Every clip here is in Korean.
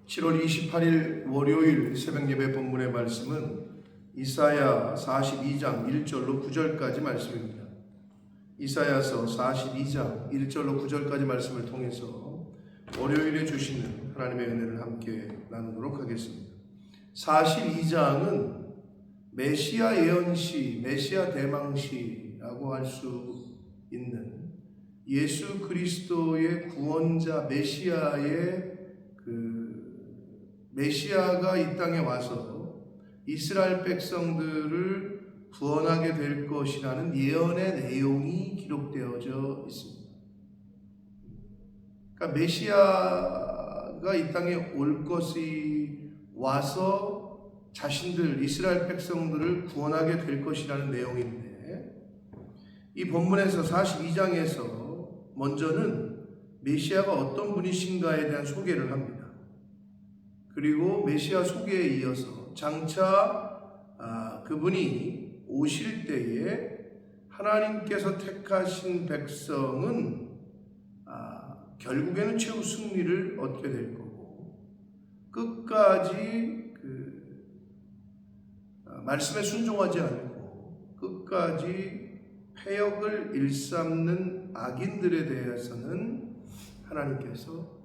7월 28일 월요일 새벽예배 본문의 말씀은 이사야 42장 1절로 9절까지 말씀입니다. 이사야서 42장 1절로 9절까지 말씀을 통해서 월요일에 주시는 하나님의 은혜를 함께 나누도록 하겠습니다. 42장은 메시아 예언시, 메시아 대망시라고 할 수 있는 예수 그리스도의 구원자 메시아가 이 땅에 와서 이스라엘 백성들을 구원하게 될 것이라는 예언의 내용이 기록되어져 있습니다. 그러니까 메시아가 이 땅에 올 것이 와서 자신들 이스라엘 백성들을 구원하게 될 것이라는 내용인데, 이 본문에서 42장에서 먼저는 메시아가 어떤 분이신가에 대한 소개를 합니다. 그리고 메시아 소개에 이어서 장차 그분이 오실 때에 하나님께서 택하신 백성은 결국에는 최후 승리를 얻게 될 거고, 끝까지 말씀에 순종하지 않고 끝까지 패역을 일삼는 악인들에 대해서는 하나님께서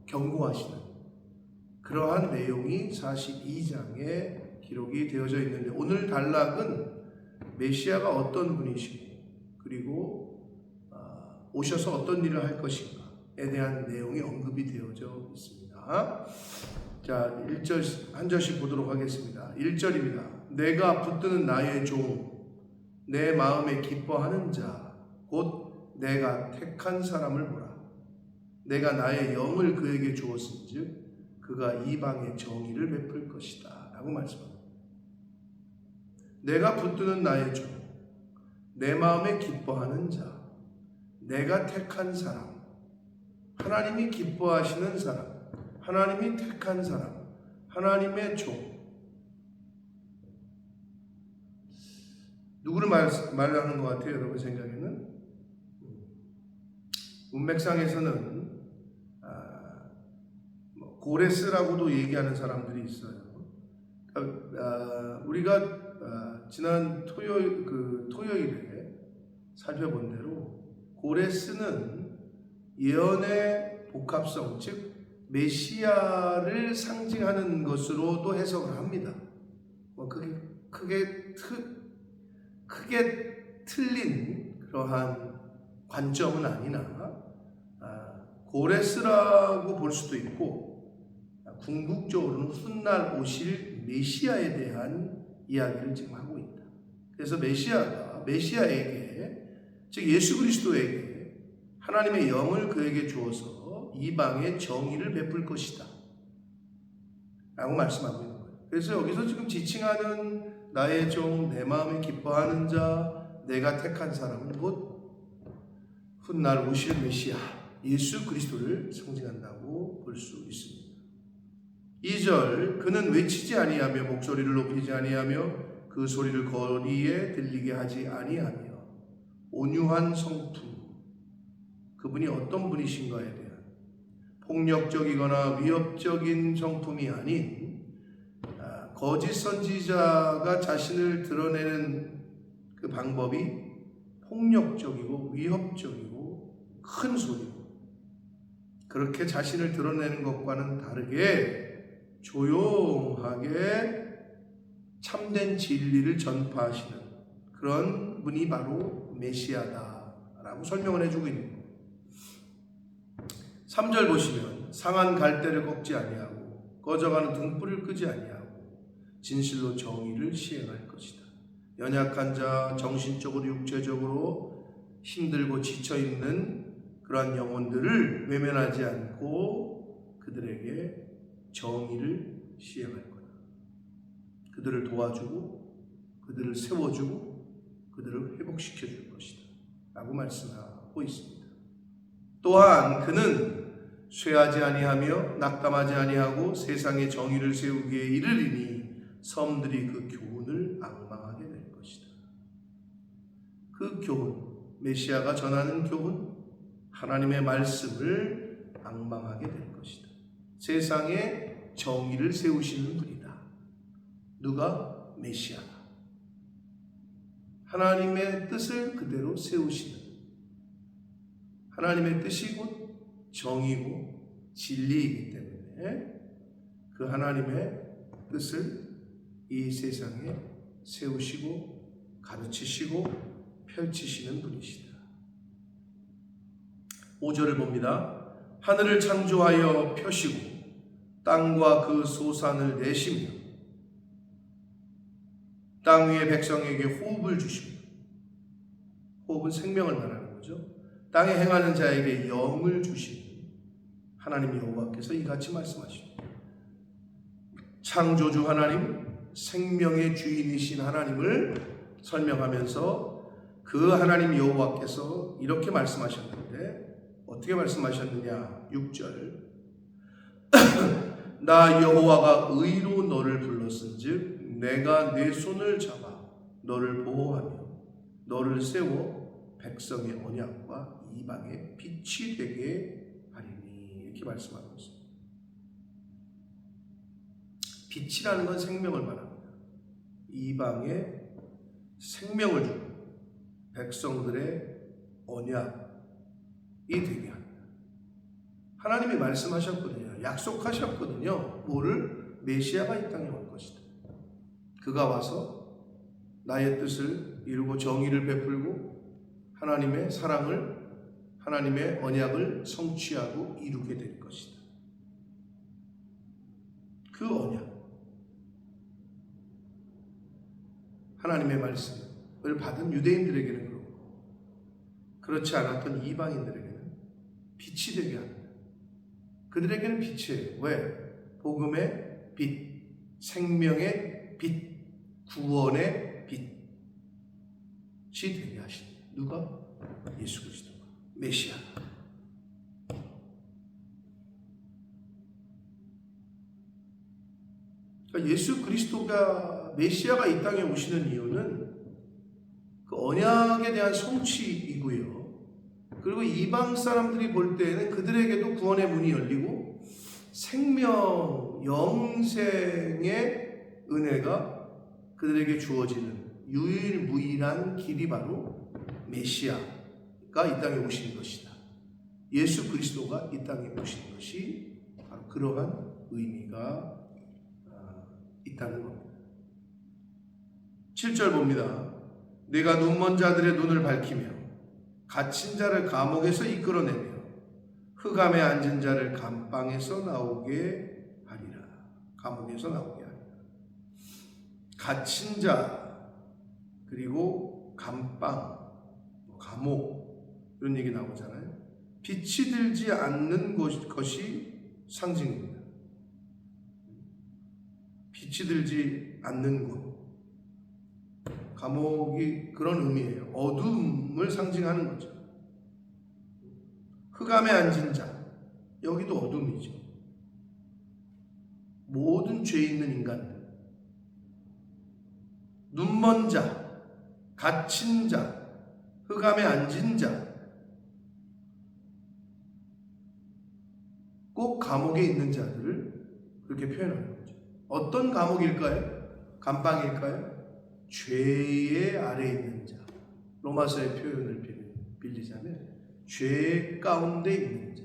경고하시는 그러한 내용이 42장에 기록이 되어져 있는데, 오늘 단락은 메시아가 어떤 분이시고 그리고 오셔서 어떤 일을 할 것인가에 대한 내용이 언급이 되어져 있습니다. 자, 1절 한 절씩 보도록 하겠습니다. 1절입니다. 내가 붙드는 나의 종, 내 마음에 기뻐하는 자, 곧 내가 택한 사람을 보라. 내가 나의 영을 그에게 주었은즉 그가 이방의 정의를 베풀 것이다 라고 말씀합니다. 내가 붙드는 나의 종, 내 마음에 기뻐하는 자, 내가 택한 사람, 하나님이 기뻐하시는 사람, 하나님이 택한 사람, 하나님의 종. 누구를 말하는 것 같아요, 여러분 생각에는? 문맥상에서는 고레스라고도 얘기하는 사람들이 있어요. 우리가 지난 토요일에 살펴본 대로 고레스는 예언의 복합성, 즉 메시아를 상징하는 것으로도 해석을 합니다. 크게 틀린 그러한 관점은 아니나 고레스라고 볼 수도 있고, 궁극적으로는 훗날 오실 메시아에 대한 이야기를 지금 하고 있다. 그래서 메시아에게, 즉 예수 그리스도에게 하나님의 영을 그에게 주어서 이방의 정의를 베풀 것이다 라고 말씀하고 있는 거예요. 그래서 여기서 지금 지칭하는 나의 종, 내 마음에 기뻐하는 자, 내가 택한 사람은 곧 훗날 오실 메시아 예수 그리스도를 상징한다고 볼 수 있습니다. 2절, 그는 외치지 아니하며 목소리를 높이지 아니하며 그 소리를 거리에 들리게 하지 아니하며 온유한 성품. 그분이 어떤 분이신가에 대한 폭력적이거나 위협적인 성품이 아닌, 거짓 선지자가 자신을 드러내는 그 방법이 폭력적이고 위협적이고 큰 소리고, 그렇게 자신을 드러내는 것과는 다르게 조용하게 참된 진리를 전파하시는 그런 분이 바로 메시아다라고 설명을 해주고 있는 거예요. 3절 보시면 상한 갈대를 꺾지 아니하고 꺼져가는 등불을 끄지 아니하고 진실로 정의를 시행할 것이다. 연약한 자, 정신적으로 육체적으로 힘들고 지쳐있는 그러한 영혼들을 외면하지 않고 그들에게 정의를 시행할 거다. 그들을 도와주고 그들을 세워주고 그들을 회복시켜 줄 것이다 라고 말씀하고 있습니다. 또한 그는 쇠하지 아니하며 낙담하지 아니하고 세상에 정의를 세우기에 이르리니 섬들이 그 교훈을 앙망하게 될 것이다. 그 교훈, 메시아가 전하는 교훈, 하나님의 말씀을 앙망하게 될 것이다. 세상에 정의를 세우시는 분이다. 누가? 메시아가. 하나님의 뜻을 그대로 세우시는, 하나님의 뜻이 곧 정의고 진리이기 때문에 그 하나님의 뜻을 이 세상에 세우시고 가르치시고 펼치시는 분이시다. 5절을 봅니다. 하늘을 창조하여 펴시고 땅과 그 소산을 내시며 땅 위의 백성에게 호흡을 주시며, 호흡은 생명을 말하는 거죠. 땅에 행하는 자에게 영을 주시니 하나님 여호와께서 이같이 말씀하십니다. 창조주 하나님, 생명의 주인이신 하나님을 설명하면서 그 하나님 여호와께서 이렇게 말씀하셨는데 어떻게 말씀하셨느냐? 6절 나 여호와가 의로 너를 불렀은즉 내가 내 손을 잡아 너를 보호하며 너를 세워 백성의 언약과 이방의 빛이 되게 하리니, 이렇게 말씀하고 있습니다. 빛이라는 건 생명을 말합니다. 이방에 생명을 주고 백성들의 언약이 되게 합니다. 하나님이 말씀하셨거든요. 약속하셨거든요. 뭐를? 메시아가 이 땅에 올 것이다. 그가 와서 나의 뜻을 이루고 정의를 베풀고 하나님의 사랑을, 하나님의 언약을 성취하고 이루게 될 것이다. 그 언약, 하나님의 말씀을 받은 유대인들에게는 그렇고 그렇지 않았던 이방인들에게는 빛이 되게 합니다. 그들에게는 빛이에요. 왜? 복음의 빛, 생명의 빛, 구원의 빛이 되게 하십니다. 누가? 예수 그리스도가, 메시아. 그러니까 예수 그리스도가, 메시아가 이 땅에 오시는 이유는 그 언약에 대한 성취이고요. 그리고 이방 사람들이 볼 때에는 그들에게도 구원의 문이 열리고 생명, 영생의 은혜가 그들에게 주어지는 유일무이한 길이 바로 메시아가 이 땅에 오시는 것이다. 예수 그리스도가 이 땅에 오신 것이 바로 그러한 의미가 있다는 겁니다. 7절 봅니다. 내가 눈먼 자들의 눈을 밝히며 갇힌 자를 감옥에서 이끌어내며 흑암에 앉은 자를 감방에서 나오게 하리라. 감옥에서 나오게 하리라. 갇힌 자, 그리고 감방, 감옥, 이런 얘기 나오잖아요. 빛이 들지 않는 것이 상징입니다. 빛이 들지 않는 곳, 감옥이 그런 의미예요. 어둠을 상징하는 거죠. 흑암에 앉은 자, 여기도 어둠이죠. 모든 죄 있는 인간들, 눈먼 자, 갇힌 자, 흑암에 앉은 자, 꼭 감옥에 있는 자들을 그렇게 표현하는 거죠. 어떤 감옥일까요? 감방일까요? 죄의 아래에 있는 자. 로마서의 표현을 빌리자면 죄 가운데 있는 자,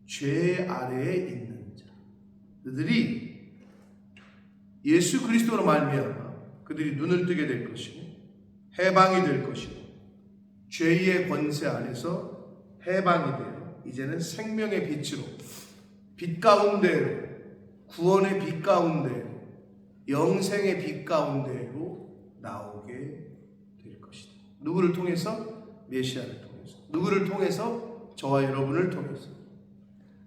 죄 아래에 있는 자, 그들이 예수 그리스도로 말미암아 그들이 눈을 뜨게 될 것이고 해방이 될 것이고 죄의 권세 안에서 해방이 되어 이제는 생명의 빛으로, 빛 가운데로, 구원의 빛 가운데로, 영생의 빛 가운데로 나오게 될 것이다. 누구를 통해서? 메시아를 통해서. 누구를 통해서? 저와 여러분을 통해서.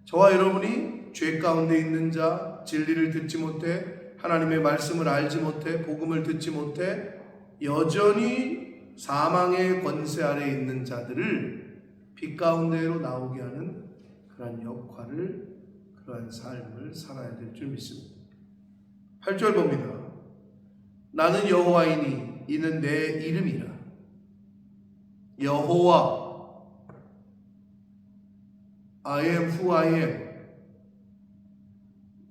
저와 여러분이 죄 가운데 있는 자, 진리를 듣지 못해, 하나님의 말씀을 알지 못해, 복음을 듣지 못해 여전히 사망의 권세 아래에 있는 자들을 빛 가운데로 나오게 하는 그러한 역할을, 그러한 삶을 살아야 될 줄 믿습니다. 8절 봅니다. 나는 여호와이니 이는 내 이름이라. 여호와, I am who I am.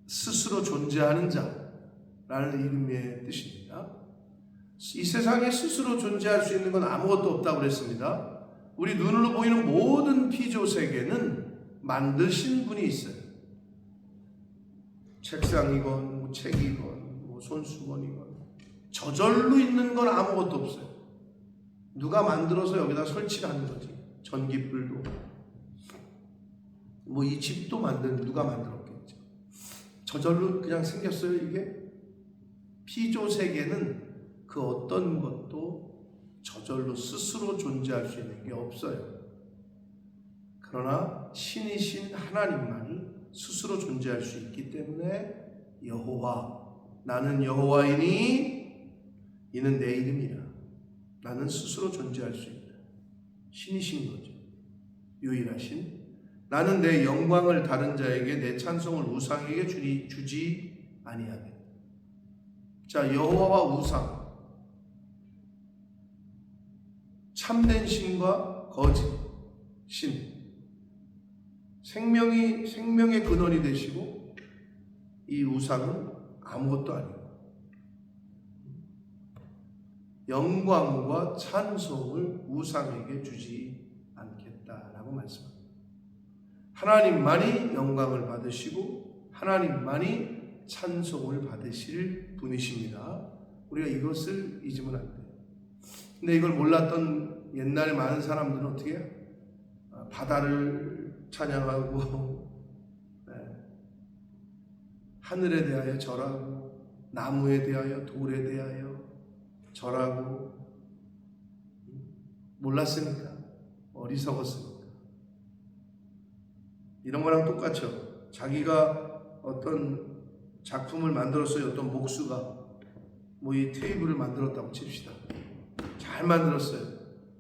스스로 존재하는 자라는 이름의 뜻입니다. 이 세상에 스스로 존재할 수 있는 건 아무것도 없다고 그랬습니다. 우리 눈으로 보이는 모든 피조 세계는 만드신 분이 있어요. 책상이건 책이건 손수건이건 저절로 있는 건 아무것도 없어요. 누가 만들어서 여기다 설치를 하는 거지. 전기불도 이 집도 누가 만들었겠죠. 저절로 그냥 생겼어요. 이게 피조 세계는 그 어떤 것도 저절로 스스로 존재할 수 있는 게 없어요. 그러나 신이신 하나님만이 스스로 존재할 수 있기 때문에 여호와, 나는 여호와이니 이는 내 이름이라. 나는 스스로 존재할 수 있다. 신이신 거죠. 유일하신. 나는 내 영광을 다른 자에게, 내 찬송을 우상에게 주지 아니하겠다. 자, 여호와와 우상, 참된 신과 거짓 신, 생명의 근원이 되시고 이 우상은 아무것도 아니고 영광과 찬송을 우상에게 주지 않겠다라고 말씀합니다. 하나님만이 영광을 받으시고 하나님만이 찬송을 받으실 분이십니다. 우리가 이것을 잊으면 안 돼요. 근데 이걸 몰랐던 옛날에 많은 사람들은 어떻게 해요? 바다를 찬양하고 하늘에 대하여 절하고 나무에 대하여 돌에 대하여 절하고 몰랐으니까, 어리석었으니까. 이런 거랑 똑같죠. 자기가 어떤 작품을 만들었어요. 어떤 목수가 이 테이블을 만들었다고 칩시다. 잘 만들었어요.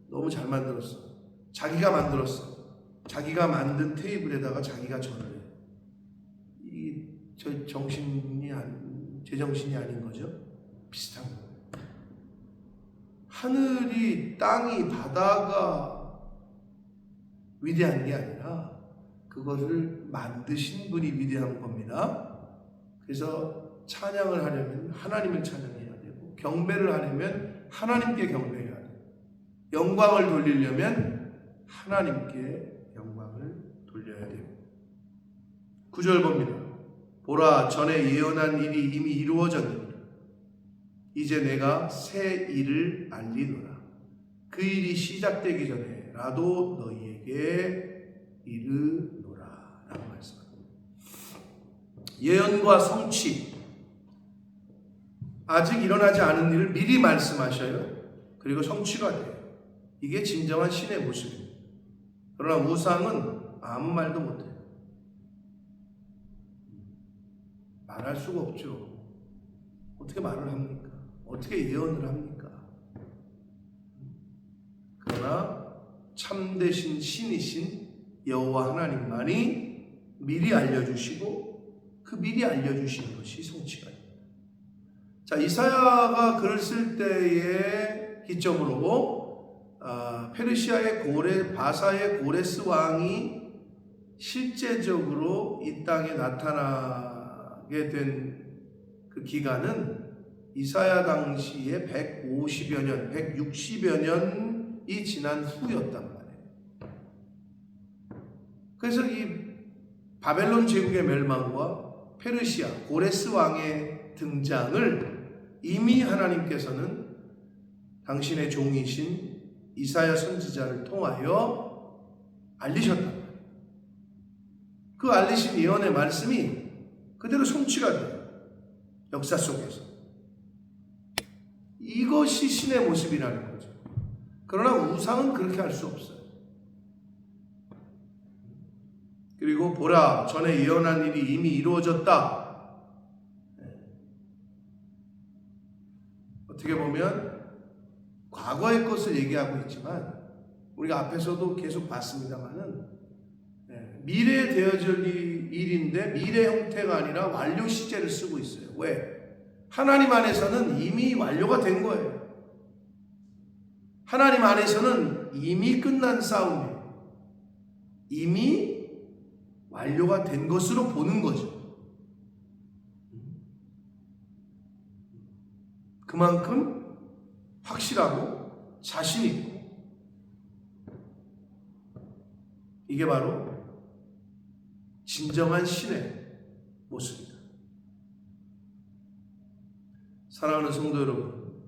너무 잘 만들었어. 자기가 만들었어. 자기가 만든 테이블에다가 자기가 절을 해요. 제 정신이 아닌 거죠. 비슷한 거예요. 하늘이, 땅이, 바다가 위대한 게 아니라 그것을 만드신 분이 위대한 겁니다. 그래서 찬양을 하려면 하나님을 찬양해야 되고, 경배를 하려면 하나님께 경배해야 돼요. 영광을 돌리려면 하나님께 영광을 돌려야 돼요. 9절 봅니다. 보라, 전에 예언한 일이 이미 이루어졌느니라. 이제 내가 새 일을 알리노라. 그 일이 시작되기 전에 나도 너희에게 이르노라 라고 말씀합니다. 예언과 성취, 아직 일어나지 않은 일을 미리 말씀하셔요. 그리고 성취가 돼요. 이게 진정한 신의 모습입니다. 그러나 우상은 아무 말도 못해요. 말할 수가 없죠. 어떻게 말을 합니까? 어떻게 예언을 합니까? 그러나 참되신 신이신 여호와 하나님만이 미리 알려주시고 그 미리 알려주신 것이 성취가 됩니다. 자, 이사야가 글을 쓸 때의 기점으로 페르시아의 바사의 고레스 왕이 실제적으로 이 땅에 나타나게 된 그 기간은 이사야 당시에 150여 년, 160여 년이 지난 후였단 말이에요. 그래서 이 바벨론 제국의 멸망과 페르시아 고레스 왕의 등장을 이미 하나님께서는 당신의 종이신 이사야 선지자를 통하여 알리셨단 말이에요. 그 알리신 예언의 말씀이 그대로 성취가 돼요. 역사 속에서. 이것이 신의 모습이라는 거죠. 그러나 우상은 그렇게 할 수 없어요. 그리고 보라, 전에 예언한 일이 이미 이루어졌다. 어떻게 보면 과거의 것을 얘기하고 있지만 우리가 앞에서도 계속 봤습니다만은 미래에 되어질 일인데 미래 형태가 아니라 완료 시제를 쓰고 있어요. 왜? 하나님 안에서는 이미 완료가 된 거예요. 하나님 안에서는 이미 끝난 싸움이에요. 이미 완료가 된 것으로 보는 거죠. 그만큼 확실하고 자신 있고, 이게 바로 진정한 신의 모습입니다. 사랑하는 성도 여러분,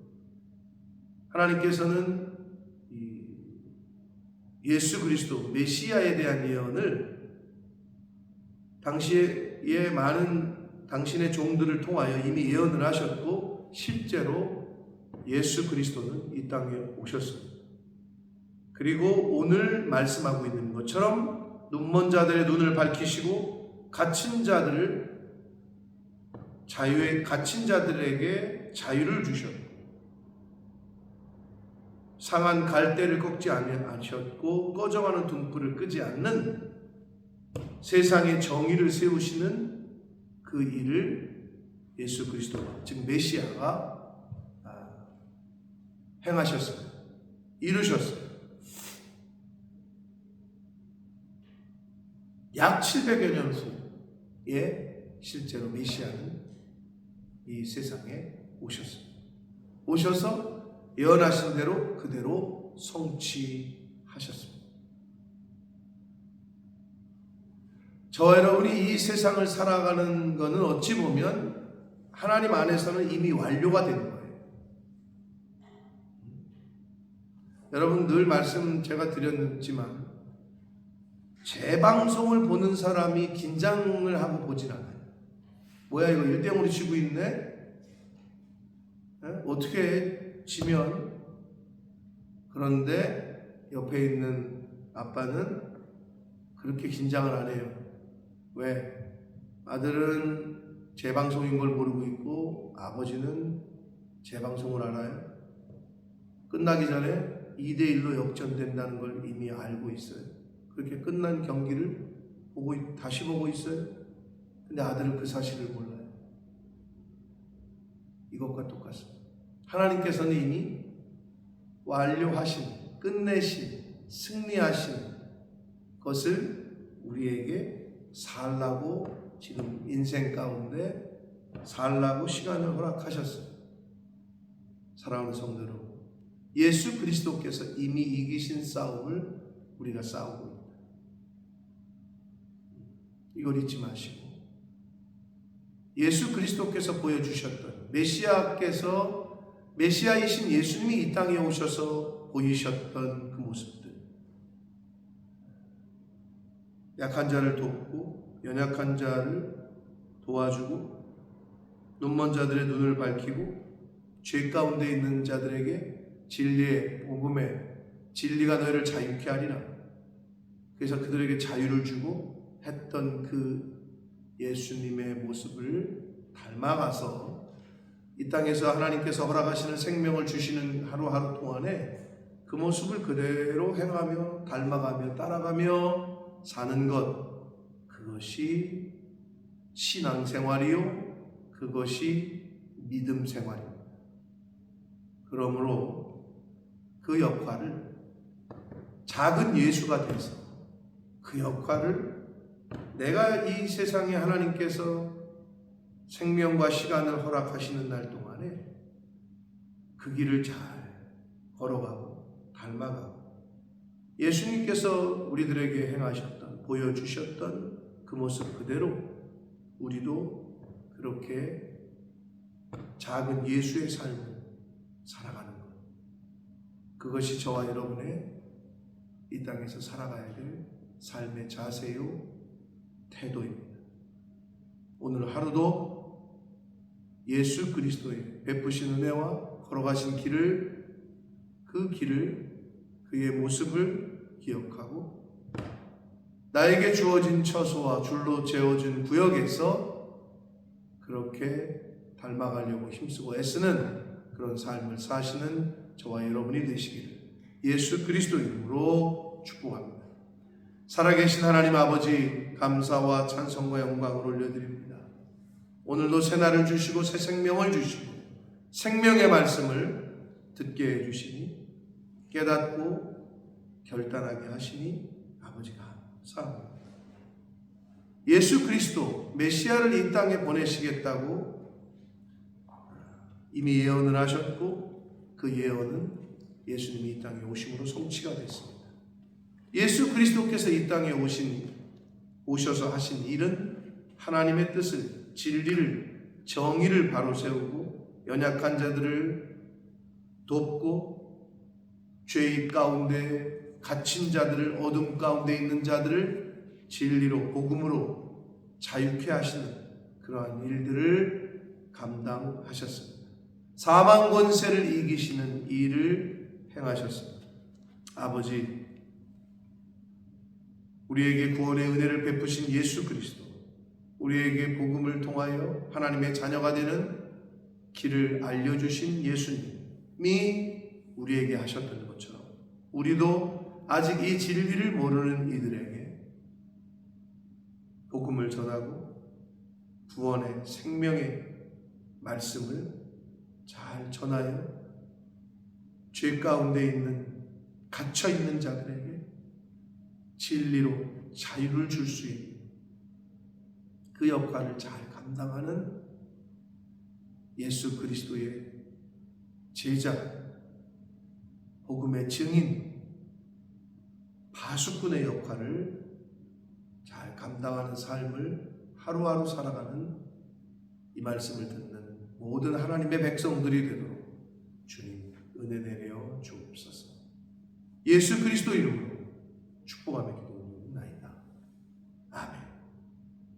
하나님께서는 예수 그리스도 메시아에 대한 예언을 당시에 많은 당신의 종들을 통하여 이미 예언을 하셨고, 실제로 예수 그리스도는 이 땅에 오셨습니다. 그리고 오늘 말씀하고 있는 것처럼 눈먼 자들의 눈을 밝히시고 갇힌 자들에게 자유를 주셨고, 상한 갈대를 꺾지 않으셨고, 꺼져가는 등불을 끄지 않는 세상의 정의를 세우시는 그 일을 예수 그리스도가, 즉 메시아가 행하셨어요. 이루셨어요. 약 700여 년 후에 실제로 메시아는 이 세상에 오셨습니다. 오셔서 예언하신 대로 그대로 성취하셨습니다. 저와 여러분이 이 세상을 살아가는 것은 어찌 보면 하나님 안에서는 이미 완료가 된 거예요. 여러분, 늘 말씀 제가 드렸지만 재방송을 보는 사람이 긴장을 하고 보진 않아요. 뭐야 이거 1대0으로 지고 있네? 어떻게 지면? 그런데 옆에 있는 아빠는 그렇게 긴장을 안 해요. 왜? 아들은 재방송인 걸 모르고 있고 아버지는 재방송을 알아요. 끝나기 전에 2대1로 역전된다는 걸 이미 알고 있어요. 그렇게 끝난 경기를 다시 보고 있어요. 근데 아들은 그 사실을 몰라요. 이것과 똑같습니다. 하나님께서는 이미 완료하신, 끝내신, 승리하신 것을 우리에게 살라고, 지금 인생 가운데 살라고 시간을 허락하셨어요. 사랑하는 성도 여러분, 예수 그리스도께서 이미 이기신 싸움을 우리가 싸우고 있다. 이걸 잊지 마시고, 예수 그리스도께서 보여주셨던 메시아이신 예수님이 이 땅에 오셔서 보이셨던 그 모습들, 약한 자를 돕고 연약한 자를 도와주고 눈먼 자들의 눈을 밝히고 죄 가운데 있는 자들에게 진리의 복음에 진리가 너희를 자유케 하리라, 그래서 그들에게 자유를 주고 했던 그 예수님의 모습을 닮아가서 이 땅에서 하나님께서 허락하시는 생명을 주시는 하루하루 동안에 그 모습을 그대로 행하며 닮아가며 따라가며 사는 것, 그것이 신앙생활이요, 그것이 믿음생활입니다. 그러므로 그 역할을, 작은 예수가 돼서 그 역할을 내가 이 세상에 하나님께서 생명과 시간을 허락하시는 날 동안에 그 길을 잘 걸어가고 닮아가고 예수님께서 우리들에게 행하셨던, 보여주셨던 그 모습 그대로 우리도 그렇게 작은 예수의 삶을 살아가는 것, 그것이 저와 여러분의 이 땅에서 살아가야 될 삶의 자세요, 태도입니다. 오늘 하루도 예수 그리스도의 베푸신 은혜와 걸어가신 길을, 그 길을, 그의 모습을 기억하고 나에게 주어진 처소와 줄로 재어준 구역에서 그렇게 닮아가려고 힘쓰고 애쓰는 그런 삶을 사시는 저와 여러분이 되시기를 예수 그리스도 이름으로 축복합니다. 살아계신 하나님 아버지, 감사와 찬송과 영광을 올려드립니다. 오늘도 새 날을 주시고 새 생명을 주시고 생명의 말씀을 듣게 해주시니 깨닫고 결단하게 하시니 아버지가 감사합니다. 예수 그리스도 메시아를 이 땅에 보내시겠다고 이미 예언을 하셨고 그 예언은 예수님이 이 땅에 오심으로 성취가 됐습니다. 예수 그리스도께서 이 땅에 오셔서 하신 일은 하나님의 뜻을, 진리를, 정의를 바로 세우고 연약한 자들을 돕고 죄의 가운데 갇힌 자들을, 어둠 가운데 있는 자들을 진리로, 복음으로 자유케 하시는 그러한 일들을 감당하셨습니다. 사망 권세를 이기시는 일을 행하셨습니다. 아버지, 우리에게 구원의 은혜를 베푸신 예수 그리스도, 우리에게 복음을 통하여 하나님의 자녀가 되는 길을 알려주신 예수님이 우리에게 하셨던 것처럼 우리도 아직 이 진리를 모르는 이들에게 복음을 전하고 구원의 생명의 말씀을 잘 전하여 죄 가운데 있는 갇혀 있는 자들에게 진리로 자유를 줄 수 있는 그 역할을 잘 감당하는 예수 그리스도의 제자, 복음의 증인, 파수꾼의 역할을 잘 감당하는 삶을 하루하루 살아가는 이 말씀을 듣는 모든 하나님의 백성들이 되도록 주님 은혜 내려 주옵소서. 예수 그리스도 이름으로 축복하며